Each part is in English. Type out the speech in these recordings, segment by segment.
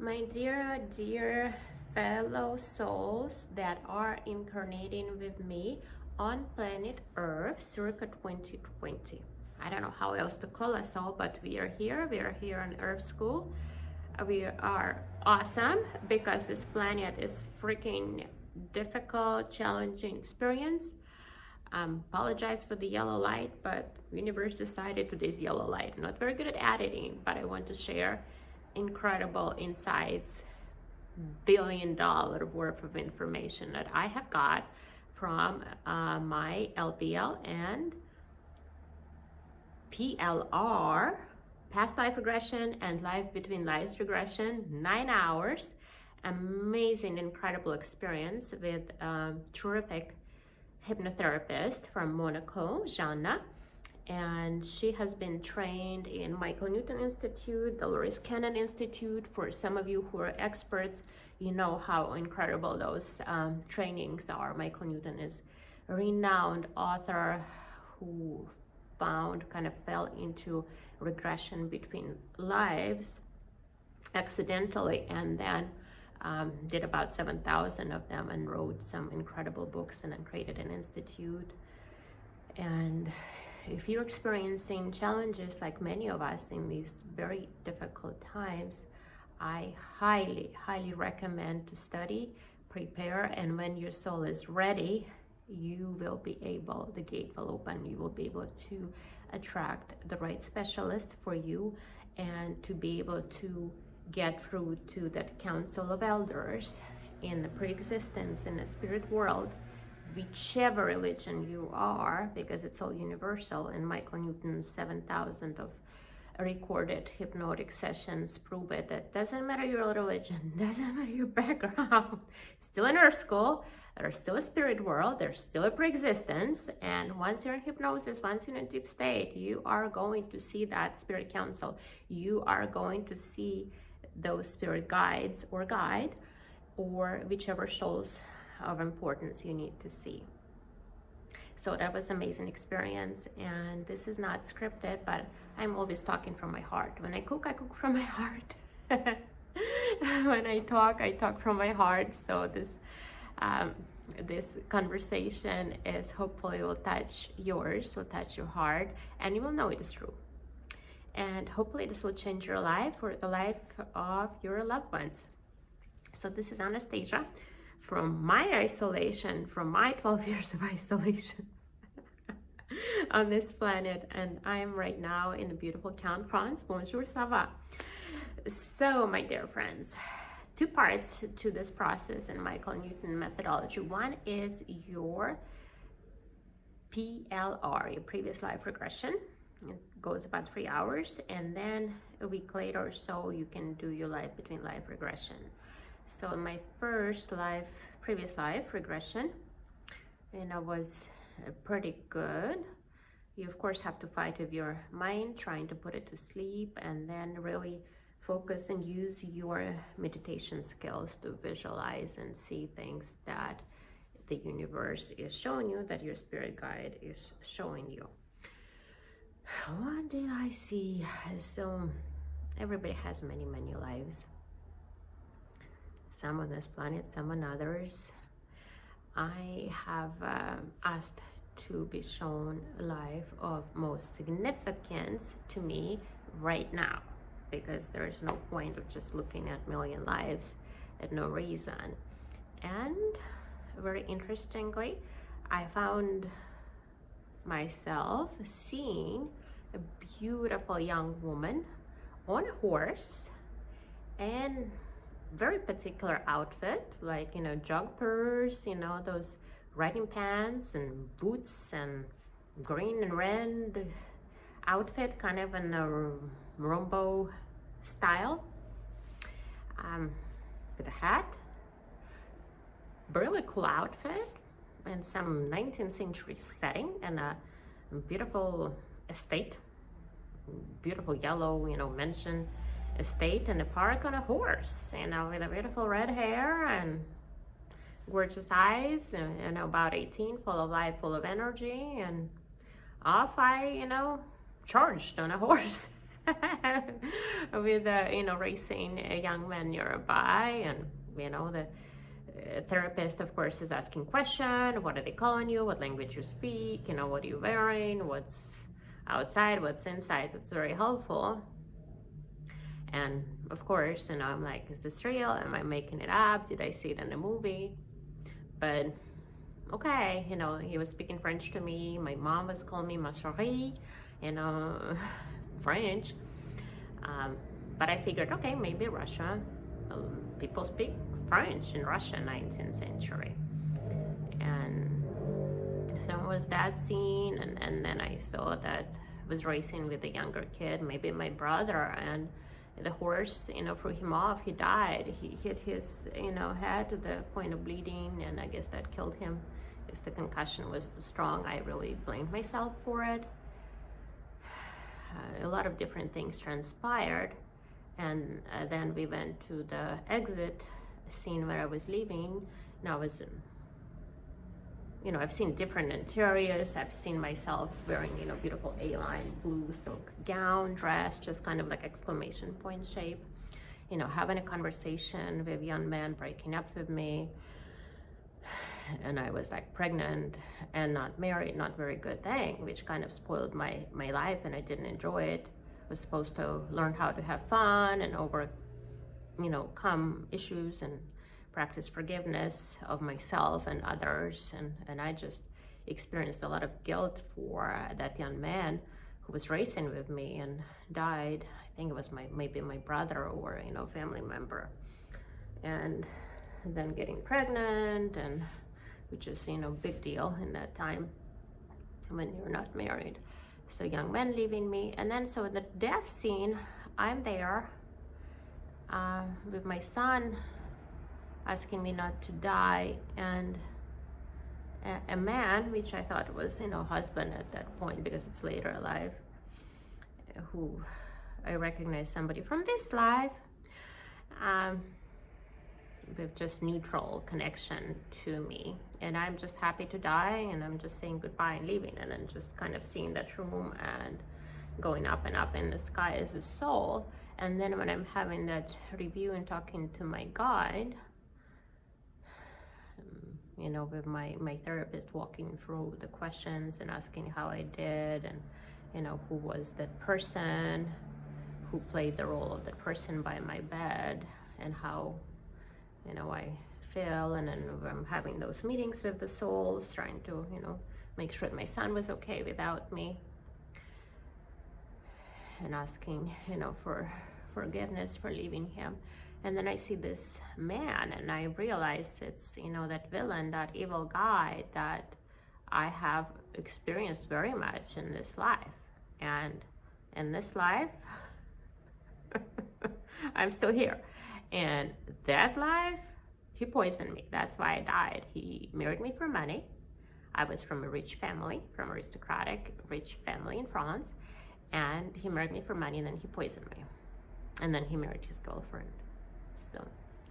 My dear fellow souls that are incarnating with me on planet Earth circa 2020. I don't know how else to call us all, but we are here on Earth School. We are awesome because this planet is freaking difficult, challenging experience. Apologize for the yellow light, but universe decided today's yellow light. I'm not very good at editing, but I want to share incredible insights, $1 billion worth of information that I have got from my LBL and PLR, past life regression and life between lives regression, 9 hours, amazing, incredible experience with terrific hypnotherapist from Monoco JANNA, and she has been trained in Michael Newton Institute, Dolores Institute. For some of you who are experts, you know how incredible those trainings are. Michael Newton is a renowned author who fell into regression between lives accidentally, and then did about 7,000 of them and wrote some incredible books and then created an institute. And if you're experiencing challenges like many of us in these very difficult times, I highly recommend to study, prepare, and when your soul is ready, you will be able, the gate will open, you will be able to attract the right specialist for you and to be able to get through to that council of elders in the pre-existence, in the spirit world, whichever religion you are, because it's all universal. And Michael Newton's 7,000 of recorded hypnotic sessions prove it. That doesn't matter your religion, doesn't matter your background, still in Earth School, there's still a spirit world, there's still a pre-existence, and once you're in hypnosis, once you're in a deep state, you are going to see that spirit council. You are going to see those spirit guides or guide, or whichever souls of importance you need to see. So that was an amazing experience, and this is not scripted, but I'm always talking from my heart. When I cook from my heart. When I talk from my heart. So this conversation is hopefully will touch yours, will touch your heart, and you will know it is true. And hopefully this will change your life or the life of your loved ones. So this is Anastasia from my isolation, from my 12 years of isolation on this planet. And I'm right now in the beautiful Count France. Bonjour, ça va? So my dear friends, two parts to this process in Michael Newton methodology. One is your PLR, your previous life regression. It goes about 3 hours, and then a week later or so you can do your life between life regression. So in my first previous life regression, was pretty good. You of course have to fight with your mind, trying to put it to sleep, and then really focus and use your meditation skills to visualize and see things that the universe is showing you, that your spirit guide is showing you. What did I see? So everybody has many lives. Some on this planet, some on others. I have asked to be shown a life of most significance to me right now, because there's no point of just looking at million lives at no reason. And very interestingly, I found myself seeing a beautiful young woman on a horse and very particular outfit, like joggers, those riding pants and boots and green and red outfit, kind of in a Rombo style, with a hat, really cool outfit, and some 19th century setting, and a beautiful estate, beautiful yellow, mansion estate in the park on a horse, with a beautiful red hair and gorgeous eyes, and about 18, full of life, full of energy, and off I, charged on a horse. with racing a young man nearby, and the therapist, of course, is asking question. What are they calling you? What language you speak? What are you wearing? What's outside? What's inside? It's very helpful. And of course, I'm like, is this real? Am I making it up? Did I see it in a movie? But okay, he was speaking French to me. My mom was calling me ma chérie, French. But I figured, okay, maybe Russia. People speak French in Russia, 19th century. And so it was that scene, and then I saw that I was racing with a younger kid, maybe my brother, and the horse, threw him off. He died. He hit his, head to the point of bleeding, and I guess that killed him. Because the concussion was too strong. I really blamed myself for it. A lot of different things transpired, and then we went to the exit scene where I was leaving. Now I was, I've seen different interiors. I've seen myself wearing, beautiful A-line blue silk gown, dress, just kind of like exclamation point shape. Having a conversation with a young man breaking up with me. And I was like pregnant and not married, not very good thing, which kind of spoiled my life, and I didn't enjoy it. I was supposed to learn how to have fun and overcome issues and practice forgiveness of myself and others, and I just experienced a lot of guilt for that young man who was racing with me and died. I think it was maybe my brother or family member, and then getting pregnant, and which is big deal in that time when you're not married. So young men leaving me, and then so the death scene, I'm there with my son asking me not to die, and a man, which I thought was husband at that point because it's later alive, who I recognize somebody from this life, with just neutral connection to me, and I'm just happy to die, and I'm just saying goodbye and leaving, and then just kind of seeing that room and going up and up in the sky as a soul. And then when I'm having that review and talking to my guide, with my therapist walking through the questions and asking how I did, and who was that person, who played the role of that person by my bed, and how I feel. And then I'm having those meetings with the souls, trying to make sure that my son was okay without me, and asking for forgiveness for leaving him. And then I see this man, and I realize it's that villain, that evil guy that I have experienced very much in this life. And in this life I'm still here. And that life, he poisoned me. That's why I died. He married me for money. I was from a rich family, from aristocratic rich family in France, and he married me for money, and then he poisoned me, and then he married his girlfriend. So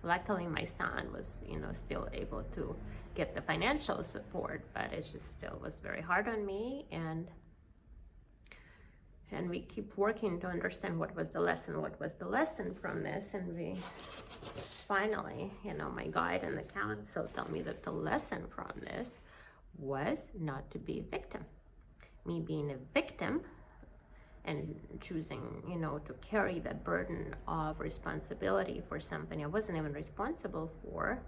luckily my son was still able to get the financial support, but it just still was very hard on me. And we keep working to understand what was the lesson from this. And we finally, my guide and the council tell me that the lesson from this was not to be a victim. Me being a victim and choosing, to carry the burden of responsibility for something I wasn't even responsible for,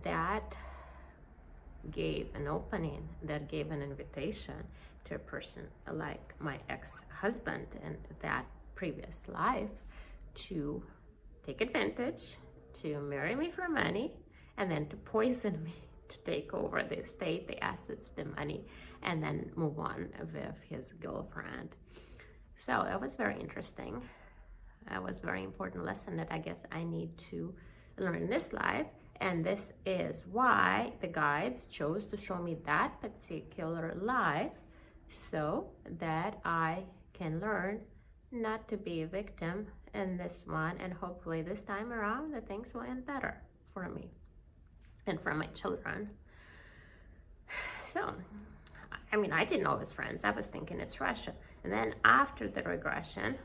that gave an opening, that gave an invitation to a person like my ex-husband in that previous life to take advantage, to marry me for money, and then to poison me, to take over the estate, the assets, the money, and then move on with his girlfriend. So that was very interesting. That was a very important lesson that I guess I need to learn in this life. And this is why the guides chose to show me that particular life, so that I can learn not to be a victim in this one. And hopefully this time around, the things will end better for me and for my children. So, I didn't know it was France. I was thinking it's Russia. And then after the regression,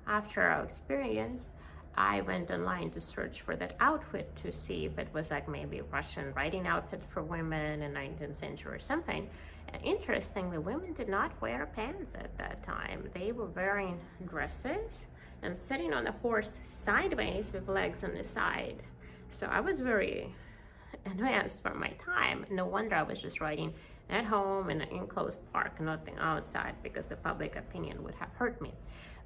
After our experience, I went online to search for that outfit to see if it was like maybe a Russian riding outfit for women in 19th century or something. And interestingly, women did not wear pants at that time. They were wearing dresses and sitting on a horse sideways with legs on the side. So I was very advanced for my time. No wonder I was just riding at home in an enclosed park, nothing outside, because the public opinion would have hurt me.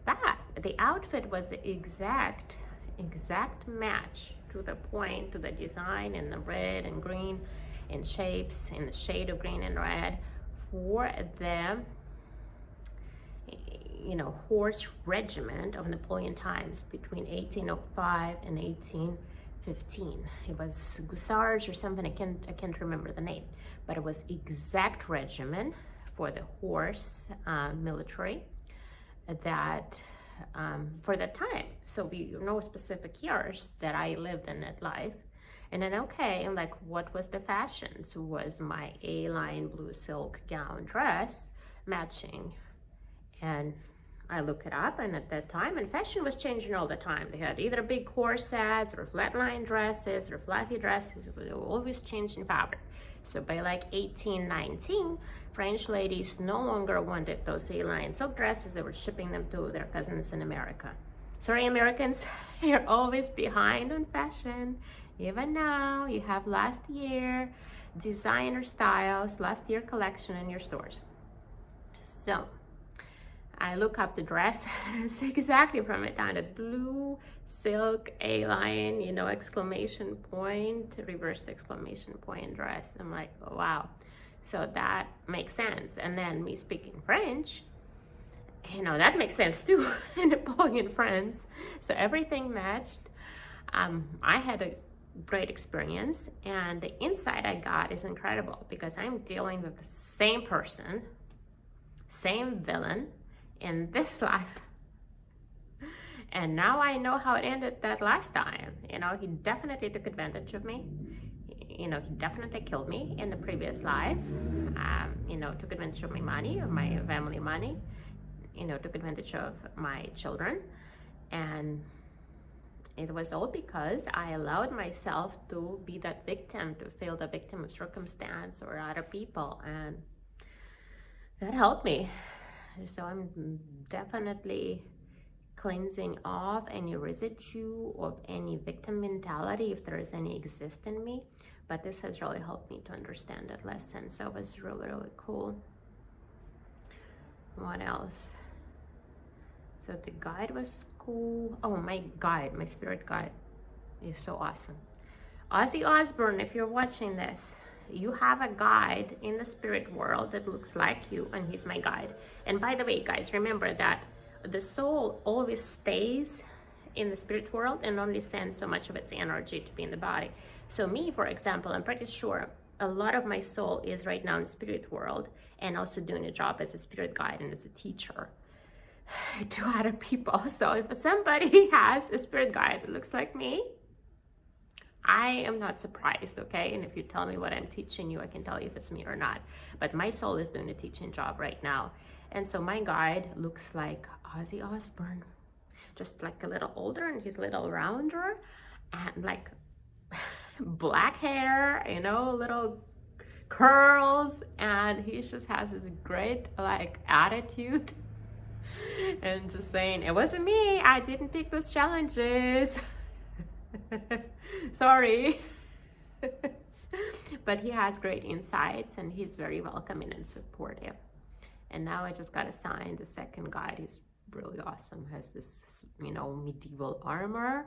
But the outfit was the exact match to the point, to the design, in the red and green, in shapes, in the shade of green and red, for the horse regiment of Napoleon times between 1805 and 1815. It was Guisards or something. I can't remember the name, but it was exact regiment for the horse military that for that time. So we know specific years that I lived in that life. And then, okay, and like, what was the fashions? Was my A-line blue silk gown dress matching? And I look it up, and at that time, and fashion was changing all the time. They had either big corsets or flatline dresses or fluffy dresses. It was always changing fabric. So by like 1819, French ladies no longer wanted those A-line silk dresses. They were shipping them to their cousins in America. Sorry, Americans, you're always behind on fashion. Even now, you have last year designer styles, last year collection in your stores. So I look up the dress. It's exactly from it down, a blue silk A-line, exclamation point, reverse exclamation point dress. I'm like, oh, wow. So that makes sense. And then me speaking French, that makes sense too. Napoleon France. So everything matched. I had a great experience, and the insight I got is incredible, because I'm dealing with the same person, same villain in this life. And now I know how it ended that last time. He definitely took advantage of me. He definitely killed me in the previous life. Took advantage of my money, of my family money. Took advantage of my children. And it was all because I allowed myself to be that victim, to feel the victim of circumstance or other people. And that helped me. So I'm definitely cleansing off any residue of any victim mentality, if there is any exist in me. But this has really helped me to understand that lesson. So it was really, really cool. What else? So the guide was cool. Oh, my guide, my spirit guide is so awesome. Ozzy Osbourne, if you're watching this, you have a guide in the spirit world that looks like you, and he's my guide. And by the way, guys, remember that the soul always stays in the spirit world and only sends so much of its energy to be in the body. So me, for example, I'm pretty sure a lot of my soul is right now in the spirit world and also doing a job as a spirit guide and as a teacher to other people. So if somebody has a spirit guide that looks like me, I am not surprised, okay? And if you tell me what I'm teaching you, I can tell you if it's me or not. But my soul is doing a teaching job right now. And so my guide looks like Ozzy Osbourne, just like a little older, and he's a little rounder, and like black hair, little curls, and he just has this great like attitude and just saying, it wasn't me, I didn't pick those challenges. Sorry. But he has great insights, and he's very welcoming and supportive. And now I just got assigned the second guide. He's really awesome. Has this, medieval armor.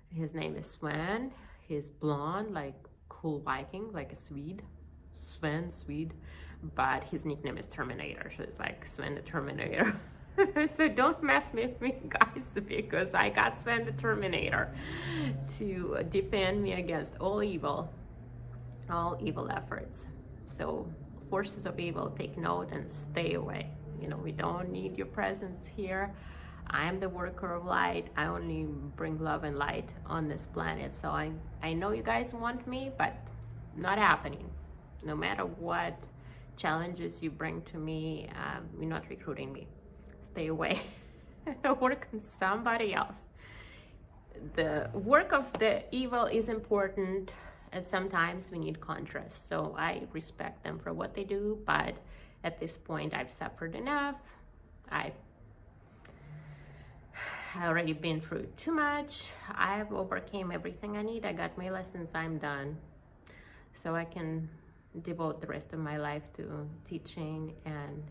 His name is Swan. He's blonde, like cool Viking, like a Swede. Swan, Swede. But his nickname is Terminator. So it's like Swan the Terminator. So don't mess with me, guys, because I got Swan the Terminator to defend me against all evil efforts. So forces of evil, take note and stay away. We don't need your presence here. I am the worker of light. I only bring love and light on this planet. So I know you guys want me, but not happening. No matter what challenges you bring to me, you're not recruiting me. Stay away. work on somebody else. The work of the evil is important, and sometimes we need contrast. So I respect them for what they do, but at this point I've suffered enough. I've already been through too much. I've overcame everything I need. I got my lessons. I'm done. So I can devote the rest of my life to teaching and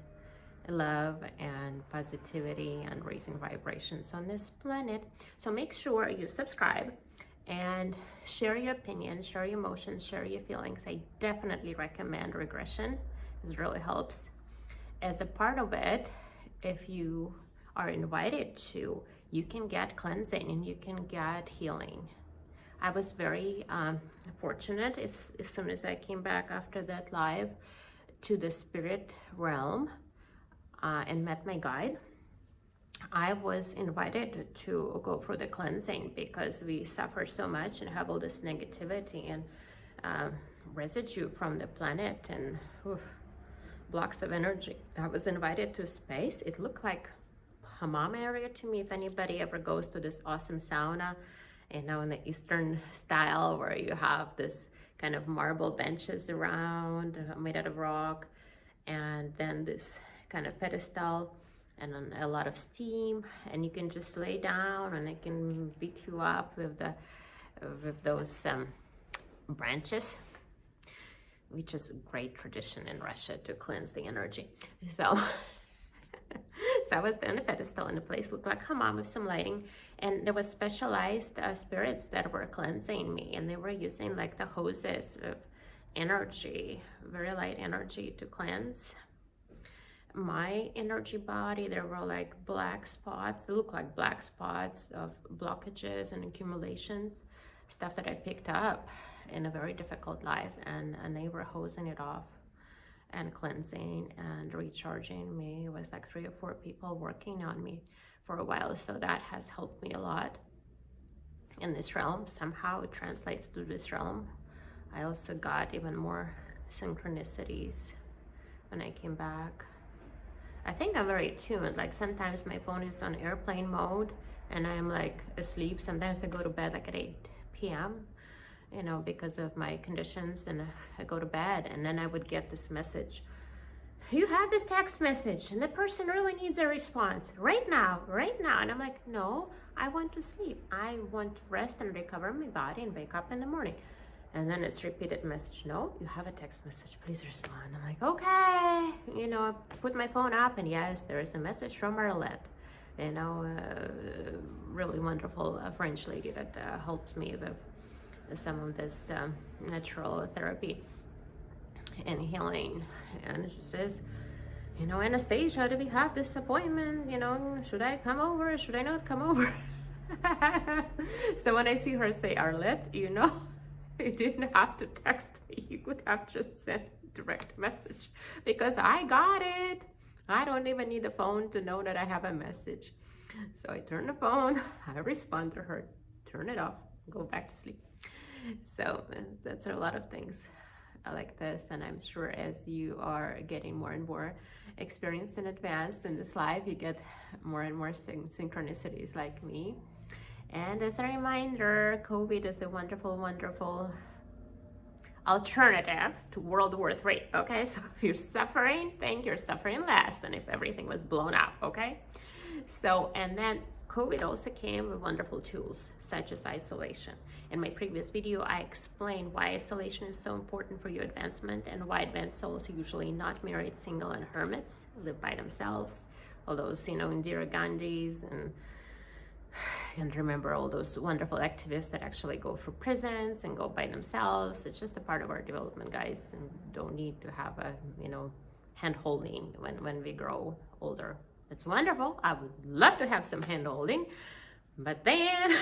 love and positivity and raising vibrations on this planet. So make sure you subscribe and share your opinions, share your emotions, share your feelings. I definitely recommend Regression. This really helps. As a part of it, if you are invited to, you can get cleansing and you can get healing. I was very fortunate as soon as I came back after that live to the spirit realm and met my guide. I was invited to go for the cleansing because we suffer so much and have all this negativity and residue from the planet and blocks of energy. I was invited to space. It looked like hammam area to me. If anybody ever goes to this awesome sauna, you know, in the Eastern style, where you have this kind of marble benches around made out of rock, and then this kind of pedestal and a lot of steam, and you can just lay down and it can beat you up with those branches, which is a great tradition in Russia to cleanse the energy. So I was on a pedestal, and the place looked like hammam with some lighting, and there was specialized spirits that were cleansing me, and they were using like the hoses of energy, very light energy, to cleanse my energy body. There were like black spots. They look like black spots of blockages and accumulations, stuff that I picked up in a very difficult life, and they were hosing it off and cleansing and recharging me. It was like 3 or 4 people working on me for a while, so that has helped me a lot in this realm. Somehow it translates to this realm. I also got even more synchronicities when I came back. I think I'm very attuned. Like sometimes my phone is on airplane mode and I'm like asleep. Sometimes I go to bed like at 8 p.m. you know, because of my conditions, and I go to bed, and then I would get this message. You have this text message and the person really needs a response right now. And I'm like, no, I want to sleep. I want to rest and recover my body and wake up in the morning. And then it's repeated message. No, you have a text message. Please respond. I'm like, okay. You know, I put my phone up, and yes, there is a message from Marlette. You know, really wonderful French lady that helped me with some of this natural therapy and healing. And she says, you know, Anastasia, do we have this appointment? You know, should I come over? Should I not come over? So when I see her say, Arlette, you know, you didn't have to text me. You could have just sent direct message, because I got it. I don't even need the phone to know that I have a message. So I turn the phone, I respond to her, turn it off, go back to sleep. So that's a lot of things like this, and I'm sure as you are getting more and more experienced and advanced in this life, you get more and more synchronicities like me. And as a reminder, COVID is a wonderful, wonderful alternative to World War III, okay? So if you're suffering, think you're suffering less than if everything was blown up, okay? So, and then COVID also came with wonderful tools, such as isolation. In my previous video, I explained why isolation is so important for your advancement, and why advanced souls are usually not married, single, and hermits, live by themselves. All those, you know, Indira Gandhis, and remember all those wonderful activists that actually go for prisons and go by themselves. It's just a part of our development, guys, and don't need to have a, you know, hand holding when we grow older. It's wonderful. I would love to have some hand holding, but then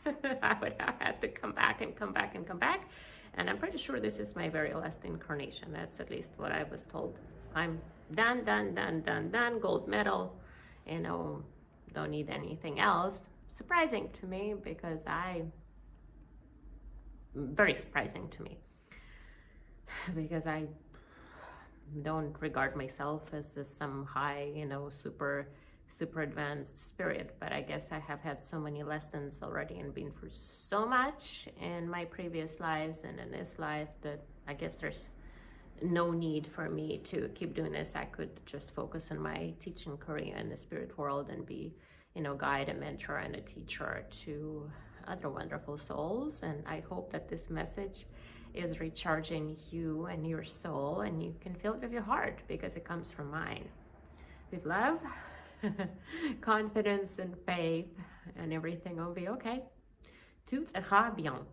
I would have had to come back. And I'm pretty sure this is my very last incarnation. That's at least what I was told. I'm done, gold medal, you know, don't need anything else. Surprising to me, because very surprising to me, because I don't regard myself as some high, you know, super super advanced spirit, but I guess I have had so many lessons already and been through so much in my previous lives and in this life that I guess there's no need for me to keep doing this. I could just focus on my teaching career in the spirit world and be, you know, guide, a mentor, and a teacher to other wonderful souls. And I hope that this message is recharging you and your soul, and you can feel it with your heart because it comes from mine. With love, confidence and faith, and everything will be okay. Tout ira bien.